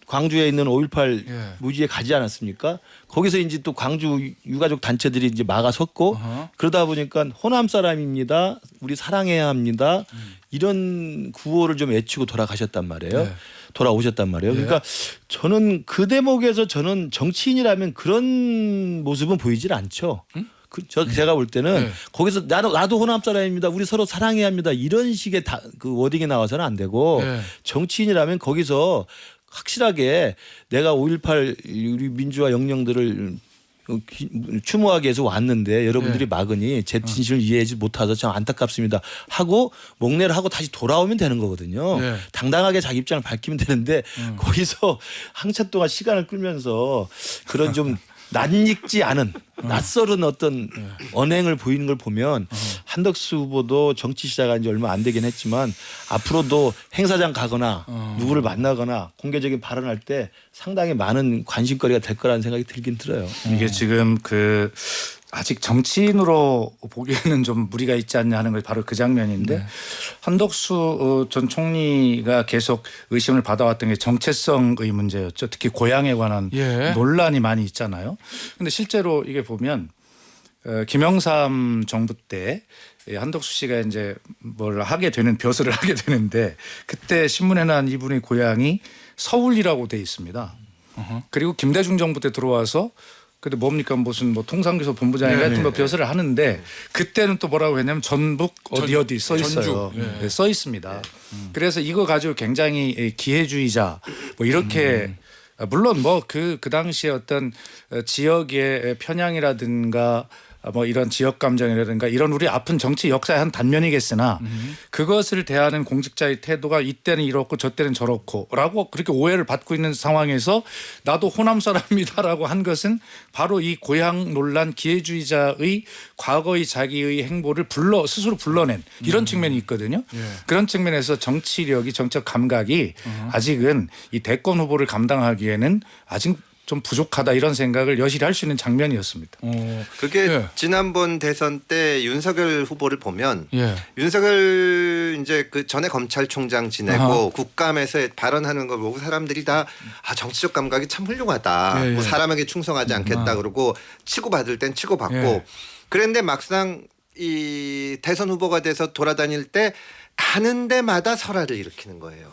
광주에 있는 5.18 예. 무지에 가지 않았습니까? 거기서 이제 또 광주 유가족 단체들이 이제 막아섰고 어허. 그러다 보니까 호남 사람입니다. 우리 사랑해야 합니다. 이런 구호를 좀 외치고 돌아가셨단 말이에요. 네. 돌아오셨단 말이에요. 예. 그러니까 저는 그 대목에서 저는 정치인이라면 그런 모습은 보이질 않죠. 제가 볼 때는 네. 거기서 나도 호남 사람입니다. 우리 서로 사랑해야 합니다. 이런 식의 그 워딩이 나와서는 안 되고 네. 정치인이라면 거기서 확실하게 내가 5.18 우리 민주화 영령들을 추모하기 위해서 왔는데 여러분들이 막으니 제 진실을 이해하지 못해서 참 안타깝습니다 하고 목례를 하고 다시 돌아오면 되는 거거든요. 네. 당당하게 자기 입장을 밝히면 되는데 거기서 한참 동안 시간을 끌면서 그런 좀 낯익지 않은 낯설은 어떤 언행을 보이는 걸 보면 한덕수 후보도 정치 시작한 지 얼마 안 되긴 했지만 앞으로도 행사장 가거나 누구를 만나거나 공개적인 발언할 때 상당히 많은 관심거리가 될 거라는 생각이 들긴 들어요. 이게 지금 그 아직 정치인으로 보기에는 좀 무리가 있지 않냐 하는 게 바로 그 장면인데 한덕수 전 총리가 계속 의심을 받아왔던 게 정체성의 문제였죠. 특히 고향에 관한 예. 논란이 많이 있잖아요. 그런데 실제로 이게 보면 김영삼 정부 때 한덕수 씨가 이제 뭘 하게 되는 벼슬을 하게 되는데 그때 신문에 난 이분의 고향이 서울이라고 돼 있습니다. 그리고 김대중 정부 때 들어와서 근데 뭡니까 무슨 뭐 통상교섭 본부장인가 하여튼 뭐 벼슬을 하는데 그때는 또 뭐라고 했냐면 전북 어디 써 있어요. 전주. 네, 써 있습니다. 그래서 이거 가지고 굉장히 기회주의자 뭐 이렇게 물론 뭐 그 당시에 어떤 지역의 편향이라든가 뭐 이런 지역 감정이라든가 이런 우리 아픈 정치 역사의 한 단면이겠으나 그것을 대하는 공직자의 태도가 이때는 이렇고 저때는 저렇고라고 그렇게 오해를 받고 있는 상황에서 나도 호남 사람이다라고 한 것은 바로 이 고향 논란 기회주의자의 과거의 자기의 행보를 스스로 불러낸 이런 측면이 있거든요. 그런 측면에서 정치력이 정책 감각이 아직은 이 대권 후보를 감당하기에는 아직 좀 부족하다 이런 생각을 여실히 할 수 있는 장면이었습니다. 그게 예. 지난번 대선 때 윤석열 후보를 보면 예. 윤석열 이제 그 전에 검찰총장 지내고 아하. 국감에서 발언하는 걸 보고 사람들이 다 정치적 감각이 참 훌륭하다. 예, 예. 뭐 사람에게 충성하지 않겠다 그러고 치고받을 땐 치고받고 예. 그런데 막상 이 대선 후보가 돼서 돌아다닐 때 가는 데마다 설화를 일으키는 거예요.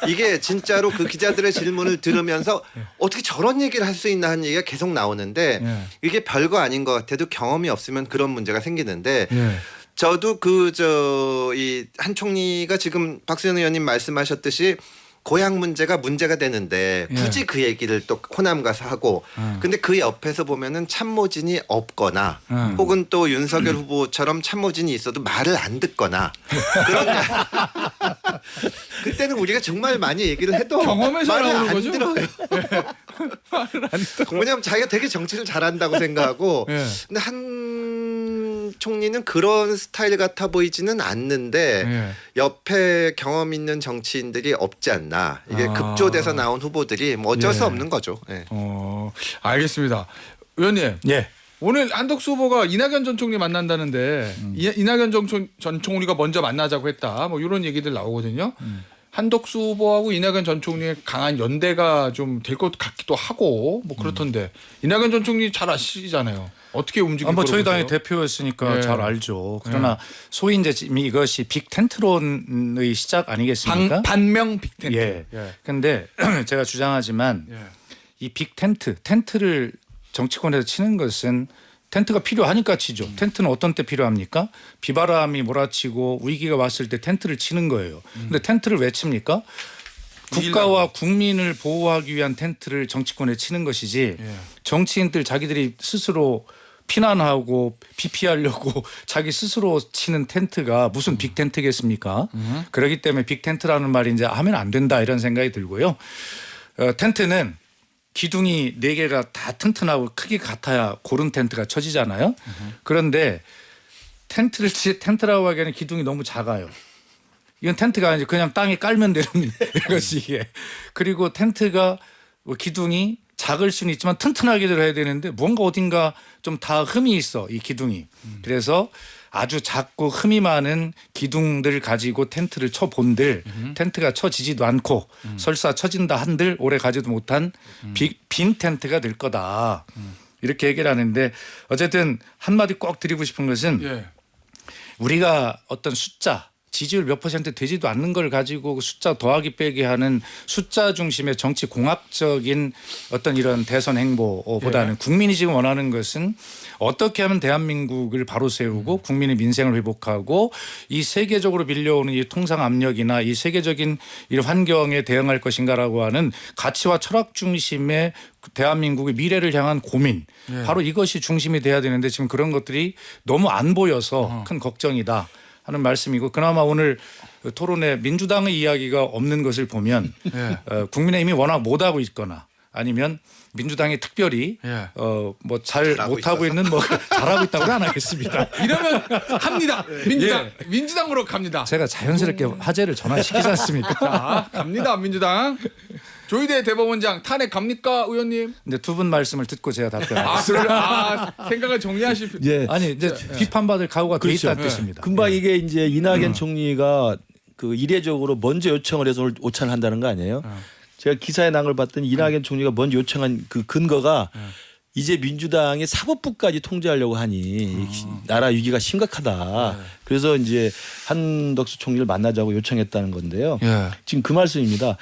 이게 진짜로 그 기자들의 질문을 들으면서 어떻게 저런 얘기를 할 수 있나 하는 얘기가 계속 나오는데 예. 이게 별거 아닌 것 같아도 경험이 없으면 그런 문제가 생기는데 예. 저도 이 한 총리가 지금 박수현 의원님 말씀하셨듯이 고향 문제가 문제가 되는데 굳이 그 얘기를 또 호남 가서 하고 근데 그 옆에서 보면은 참모진이 없거나 혹은 또 윤석열 후보처럼 참모진이 있어도 말을 안 듣거나 그런 그때는 우리가 정말 많이 얘기를 해도 경험에서 말을 나오는 안 거죠? 들어요. 말을 안 듣고. 왜냐하면 자기가 되게 정치를 잘한다고 생각하고 예. 근데 한 총리는 그런 스타일 같아 보이지는 않는데 예. 옆에 경험 있는 정치인들이 없지 않나. 이게 급조돼서 나온 후보들이 뭐 어쩔 수 예. 없는 거죠. 예. 알겠습니다. 의원님. 예. 오늘 한덕수 후보가 이낙연 전 총리 만난다는데 이낙연 전 총리가 먼저 만나자고 했다. 뭐 이런 얘기들 나오거든요. 한덕수 후보하고 이낙연 전 총리의 강한 연대가 좀 될 것 같기도 하고 뭐 그렇던데 이낙연 전 총리 잘 아시잖아요. 어떻게 움직이고 뭐 저희 당의 대표였으니까 예. 잘 알죠. 그러나 소위 이제 이것이 빅텐트론의 시작 아니겠습니까? 반명 빅텐트. 예. 근데 제가 주장하지만 예. 이 텐트를 정치권에서 치는 것은 텐트가 필요하니까 치죠. 텐트는 어떤 때 필요합니까? 비바람이 몰아치고 위기가 왔을 때 텐트를 치는 거예요. 근데 텐트를 왜 칩니까? 국가와 국민을 보호하기 위한 텐트를 정치권에 치는 것이지 예. 정치인들 자기들이 스스로 피난하고 피피하려고 자기 스스로 치는 텐트가 무슨 빅 텐트겠습니까? 그렇기 때문에 빅 텐트라는 말이 이제 하면 안 된다 이런 생각이 들고요. 텐트는 기둥이 4개가 다 튼튼하고 크기 같아야 고른 텐트가 쳐지잖아요. 그런데 텐트라고 하기에는 기둥이 너무 작아요. 이건 텐트가 아니지 그냥 땅에 깔면 되는 것이 이게. 그리고 텐트가 기둥이 작을 수는 있지만 튼튼하게 들어야 되는데 뭔가 어딘가 좀 다 흠이 있어 이 기둥이. 그래서 아주 작고 흠이 많은 기둥들 가지고 텐트를 쳐본들 텐트가 쳐지지도 않고 설사 쳐진다 한들 오래 가지도 못한 빈 텐트가 될 거다. 이렇게 얘기를 하는데 어쨌든 한마디 꼭 드리고 싶은 것은 예. 우리가 어떤 숫자 지지율 몇 % 되지도 않는 걸 가지고 숫자 더하기 빼기 하는 숫자 중심의 정치 공학적인 어떤 이런 대선 행보보다는 국민이 지금 원하는 것은 어떻게 하면 대한민국을 바로 세우고 국민의 민생을 회복하고 이 세계적으로 밀려오는 이 통상 압력이나 이 세계적인 이 환경에 대응할 것인가라고 하는 가치와 철학 중심의 대한민국의 미래를 향한 고민 바로 이것이 중심이 돼야 되는데 지금 그런 것들이 너무 안 보여서 큰 걱정이다. 하는 말씀이고 그나마 오늘 토론에 민주당의 이야기가 없는 것을 보면 예. 국민의힘이 워낙 못하고 있거나 아니면 민주당이 특별히 예. 뭐 잘 잘하고 못하고 있는 뭐 잘하고 있다고는 안 하겠습니다. 이러면 합니다. 민주당으로 갑니다. 제가 자연스럽게 화제를 전환시키지 않습니까? 자, 갑니다. 민주당. 조희대 대법원장 탄핵 갑니까, 의원님? 근데 두 분 말씀을 듣고 제가 답변하겠습니다. 생각을 정리하실 필요. 이제 아니 이제 비판받을 각오가 돼 그렇죠. 있다는 뜻입니다. 금방 이게 이제 이낙연 총리가 그 이례적으로 먼저 요청을 해서 오늘 오찬을 한다는 거 아니에요? 제가 기사에 난 걸 봤더니 이낙연 총리가 먼저 요청한 그 근거가 이제 민주당이 사법부까지 통제하려고 하니 나라 위기가 심각하다. 그래서 이제 한덕수 총리를 만나자고 요청했다는 건데요. 예. 지금 그 말씀입니다.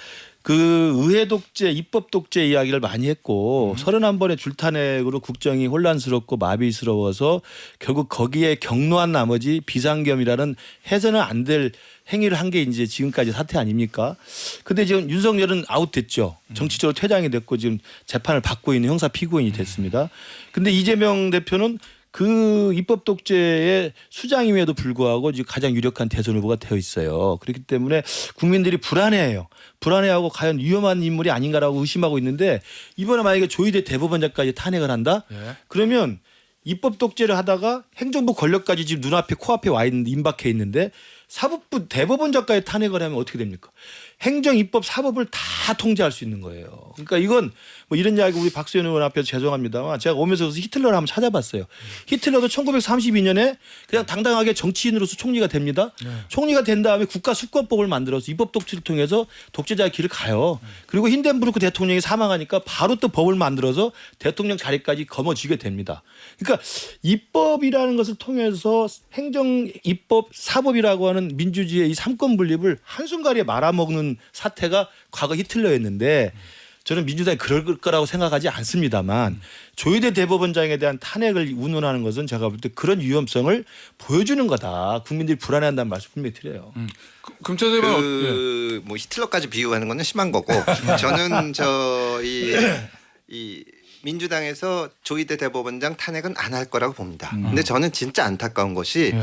그 의회 독재, 입법 독재 이야기를 많이 했고 31번의 줄탄핵으로 국정이 혼란스럽고 마비스러워서 결국 거기에 경로한 나머지 비상겸이라는 해서는 안 될 행위를 한 게 이제 지금까지 사태 아닙니까? 근데 지금 윤석열은 아웃됐죠. 정치적으로 퇴장이 됐고 지금 재판을 받고 있는 형사 피고인이 됐습니다. 근데 이재명 대표는 그 입법 독재의 수장임에도 불구하고 지금 가장 유력한 대선 후보가 되어 있어요. 그렇기 때문에 국민들이 불안해해요. 불안해하고 과연 위험한 인물이 아닌가라고 의심하고 있는데 이번에 만약에 조희대 대법원장까지 탄핵을 한다? 예. 그러면 입법 독재를 하다가 행정부 권력까지 지금 눈앞에 코앞에 와 있는데 임박해 있는데 사법부 대법원장까지 탄핵을 하면 어떻게 됩니까? 행정, 입법, 사법을 다 통제할 수 있는 거예요. 그러니까 이건 뭐 이런 이야기 우리 박수현 의원 앞에서 죄송합니다만 제가 오면서 히틀러를 한번 찾아봤어요. 히틀러도 1932년에 그냥 당당하게 정치인으로서 총리가 됩니다. 총리가 된 다음에 국가수권법을 만들어서 입법 독재를 통해서 독재자의 길을 가요. 그리고 힌덴부르크 대통령이 사망하니까 바로 또 법을 만들어서 대통령 자리까지 거머쥐게 됩니다. 그러니까 입법이라는 것을 통해서 행정, 입법, 사법이라고 하는 민주주의의 이 삼권 분립을 한순간에 말아먹는 사태가 과거 히틀러였는데 저는 민주당이 그럴 거라고 생각하지 않습니다만 조희대 대법원장에 대한 탄핵을 운운하는 것은 제가 볼 때 그런 위험성을 보여주는 거다. 국민들이 불안해한다는 말씀 분명히 드려요. 금태섭 의원 뭐 히틀러까지 비유하는 거는 심한 거고 저는 이 민주당에서 조희대 대법원장 탄핵은 안 할 거라고 봅니다. 근데 저는 진짜 안타까운 것이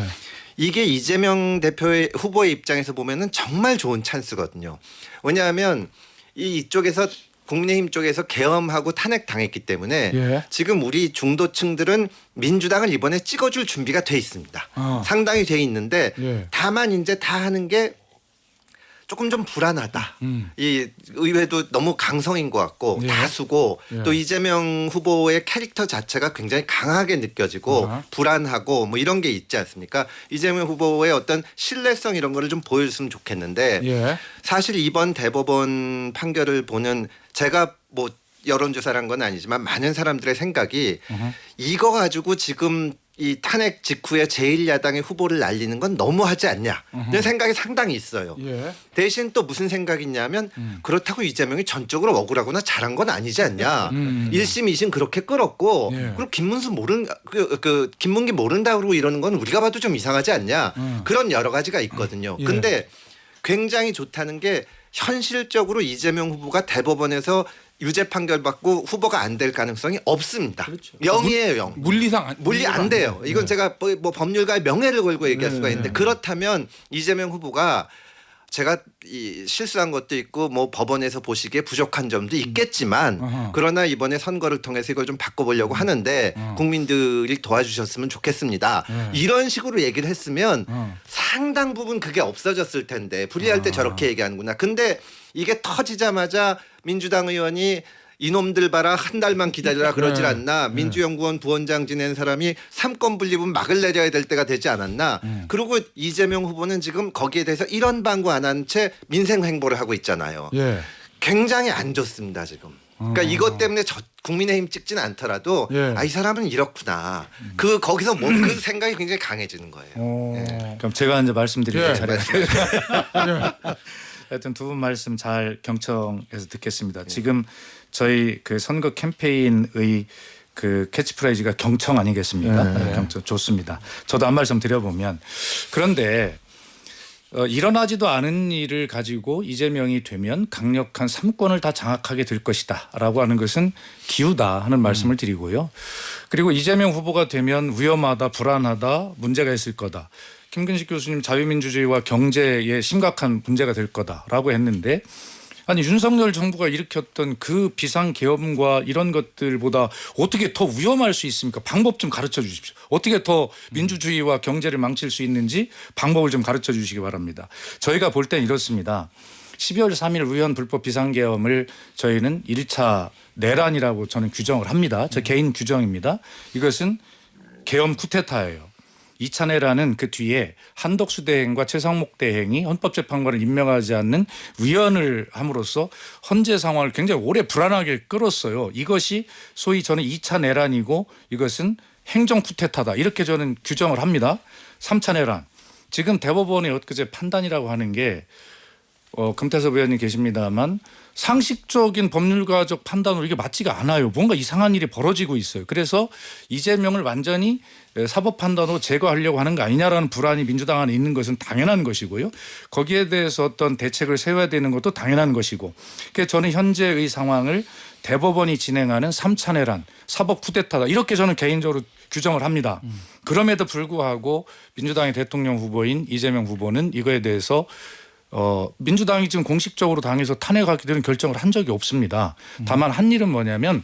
이게 이재명 대표의 후보의 입장에서 보면은 정말 좋은 찬스거든요. 왜냐하면 이쪽에서 국민의힘 쪽에서 계엄하고 탄핵 당했기 때문에 예. 지금 우리 중도층들은 민주당을 이번에 찍어줄 준비가 돼 있습니다. 상당히 돼 있는데 예. 다만 이제 다 하는 게 조금 좀 불안하다. 이 의회도 너무 강성인 것 같고 예. 다수고 예. 또 이재명 후보의 캐릭터 자체가 굉장히 강하게 느껴지고 불안하고 뭐 이런 게 있지 않습니까? 이재명 후보의 어떤 신뢰성 이런 거를 좀 보여줬으면 좋겠는데 예. 사실 이번 대법원 판결을 보는 제가 뭐 여론조사란 건 아니지만 많은 사람들의 생각이 이거 가지고 지금 이 탄핵 직후에 제1야당의 후보를 날리는 건 너무하지 않냐 이런 생각이 상당히 있어요. 예. 대신 또 무슨 생각이 있냐면 그렇다고 이재명이 전적으로 억울하거나 잘한 건 아니지 않냐. 1심 2심 그렇게 끌었고 예. 그리고 김문수 김문기 모른다 그러고 이러는 건 우리가 봐도 좀 이상하지 않냐. 그런 여러 가지가 있거든요. 예. 근데 굉장히 좋다는 게 현실적으로 이재명 후보가 대법원에서 유죄 판결 받고 후보가 안 될 가능성이 없습니다. 그렇죠. 0이에요, 0. 물리상 물리 안 돼요. 이건 제가 뭐 법률가의 명예를 걸고 얘기할 수가 있는데 네. 그렇다면 이재명 후보가 제가 이 실수한 것도 있고 뭐 법원에서 보시기에 부족한 점도 있겠지만 어허. 그러나 이번에 선거를 통해서 이걸 좀 바꿔보려고 하는데 국민들이 도와주셨으면 좋겠습니다. 이런 식으로 얘기를 했으면 상당 부분 그게 없어졌을 텐데 불리할 때 저렇게 얘기하는구나. 근데 이게 터지자마자 민주당 의원이 이놈들 봐라 한 달만 기다려라 그러질 않나. 민주연구원 부원장 지낸 사람이 삼권 분립은 막을 내려야 될 때가 되지 않았나. 그리고 이재명 후보는 지금 거기에 대해서 이런 방구 안 한 채 민생 행보를 하고 있잖아요. 예. 굉장히 안 좋습니다 지금. 그러니까 이것 때문에 국민의힘 찍지는 않더라도 예. 아, 이 사람은 이렇구나. 거기서 뭐 그 생각이 굉장히 강해지는 거예요. 그럼 제가 이제 말씀드릴 예. 차례가 하여튼 두 분 말씀 잘 경청해서 듣겠습니다. 지금 저희 그 선거 캠페인의 그 캐치프레이즈가 경청 아니겠습니까? 경청 좋습니다. 저도 한 말씀 드려보면 그런데 일어나지도 않은 일을 가지고 이재명이 되면 강력한 3권을 다 장악하게 될 것이다라고 하는 것은 기우다 하는 말씀을 드리고요. 그리고 이재명 후보가 되면 위험하다, 불안하다, 문제가 있을 거다. 김근식 교수님 자유민주주의와 경제에 심각한 문제가 될 거다라고 했는데 아니 윤석열 정부가 일으켰던 그 비상계엄과 이런 것들보다 어떻게 더 위험할 수 있습니까? 방법 좀 가르쳐 주십시오. 어떻게 더 민주주의와 경제를 망칠 수 있는지 방법을 좀 가르쳐 주시기 바랍니다. 저희가 볼 땐 이렇습니다. 12월 3일 의원 불법 비상계엄을 저희는 1차 내란이라고 저는 규정을 합니다. 제 개인 규정입니다. 이것은 계엄 쿠데타예요. 2차 내란은 그 뒤에 한덕수 대행과 최상목 대행이 헌법재판관을 임명하지 않는 위헌을 함으로써 헌재 상황을 굉장히 오래 불안하게 끌었어요. 이것이 소위 저는 2차 내란이고 이것은 행정 쿠데타다. 이렇게 저는 규정을 합니다. 3차 내란. 지금 대법원의 엊그제 판단이라고 하는 게 금태섭 의원님 계십니다만 상식적인 법률가적 판단으로 이게 맞지가 않아요. 뭔가 이상한 일이 벌어지고 있어요. 그래서 이재명을 완전히 사법 판단으로 제거하려고 하는 거 아니냐라는 불안이 민주당 안에 있는 것은 당연한 것이고요. 거기에 대해서 어떤 대책을 세워야 되는 것도 당연한 것이고. 그래서 저는 현재의 상황을 대법원이 진행하는 3차 내란, 사법 쿠데타다. 이렇게 저는 개인적으로 규정을 합니다. 그럼에도 불구하고 민주당의 대통령 후보인 이재명 후보는 이거에 대해서 민주당이 지금 공식적으로 당에서 탄핵하기로는 결정을 한 적이 없습니다. 다만 한 일은 뭐냐면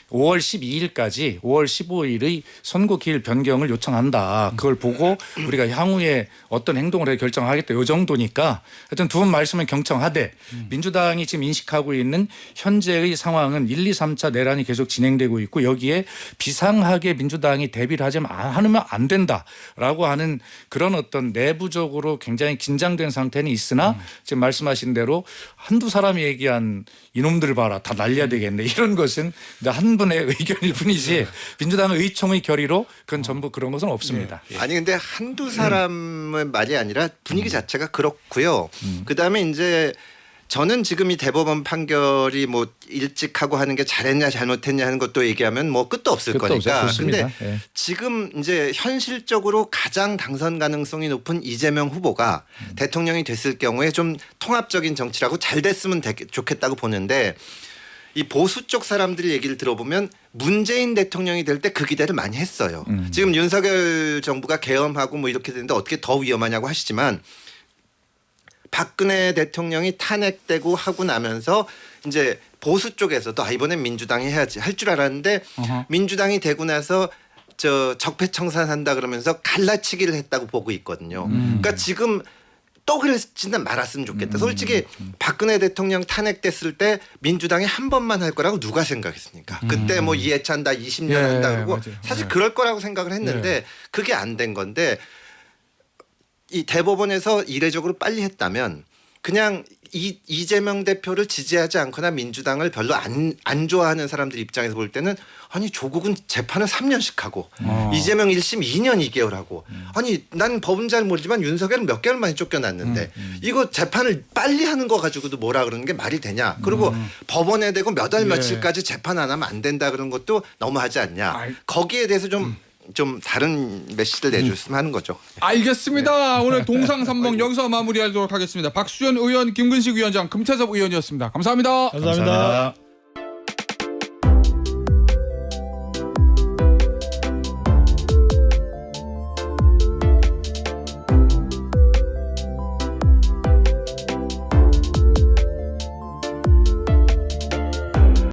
5월 12일까지 5월 15일의 선고 기일 변경을 요청한다. 그걸 보고 우리가 향후에 어떤 행동을 해 결정하겠다. 이 정도니까 하여튼 두 분 말씀은 경청하되 민주당이 지금 인식하고 있는 현재의 상황은 1, 2, 3차 내란이 계속 진행되고 있고 여기에 비상하게 민주당이 대비를 하면 안 된다라고 하는 그런 어떤 내부적으로 굉장히 긴장된 상태는 있으나 지금 말씀하신 대로 한두 사람이 얘기한 이놈들 봐라 다 날려야 되겠네. 이런 것은 한 분의 의견일 뿐이지 민주당의 의총의 결의로 그건 전부 그런 것은 없습니다. 예. 아니 근데 한두 사람의 말이 아니라 분위기 자체가 그렇고요. 그다음에 이제 저는 지금 이 대법원 판결이 뭐 일찍 하고 하는 게 잘했냐 잘못했냐 하는 것도 얘기하면 뭐 끝도 없을 끝도 거니까. 없어요. 근데 좋습니다. 예. 지금 이제 현실적으로 가장 당선 가능성이 높은 이재명 후보가 대통령이 됐을 경우에 좀 통합적인 정치라고 잘 됐으면 좋겠다고 보는데 이 보수 쪽 사람들의 얘기를 들어보면 문재인 대통령이 될 때 그 기대를 많이 했어요. 지금 윤석열 정부가 계엄하고 뭐 이렇게 되는데 어떻게 더 위험하냐고 하시지만 박근혜 대통령이 탄핵되고 하고 나면서 이제 보수 쪽에서도 이번엔 민주당이 해야지 할 줄 알았는데 민주당이 되고 나서 적폐청산한다 그러면서 갈라치기를 했다고 보고 있거든요. 그러니까 지금 또 그랬지는 말았으면 좋겠다. 솔직히 박근혜 대통령 탄핵됐을 때 민주당이 한 번만 할 거라고 누가 생각했습니까? 그때 뭐 이해찬 다 20년 예, 한다 그러고 맞아요. 사실 예. 그럴 거라고 생각을 했는데 그게 안 된 건데 이 대법원에서 이례적으로 빨리 했다면 그냥 이재명 대표를 지지하지 않거나 민주당을 별로 안 좋아하는 사람들 입장에서 볼 때는 아니 조국은 재판을 3년씩 하고 이재명 1심 2년 2개월 하고 아니 난 법은 잘 모르지만 윤석열은 몇 개월 만에 쫓겨났는데 이거 재판을 빨리 하는 거 가지고도 뭐라 그러는 게 말이 되냐. 그리고 법원에 대고 몇 월 며칠까지 재판 안 하면 안 된다 그런 것도 너무하지 않냐. 거기에 대해서 좀 좀 다른 메시지를 내줬으면 하는 거죠. 알겠습니다. 오늘 동상삼봉 여기서 마무리하도록 하겠습니다. 박수현 의원, 김근식 위원장, 금태섭 의원이었습니다. 감사합니다. 감사합니다.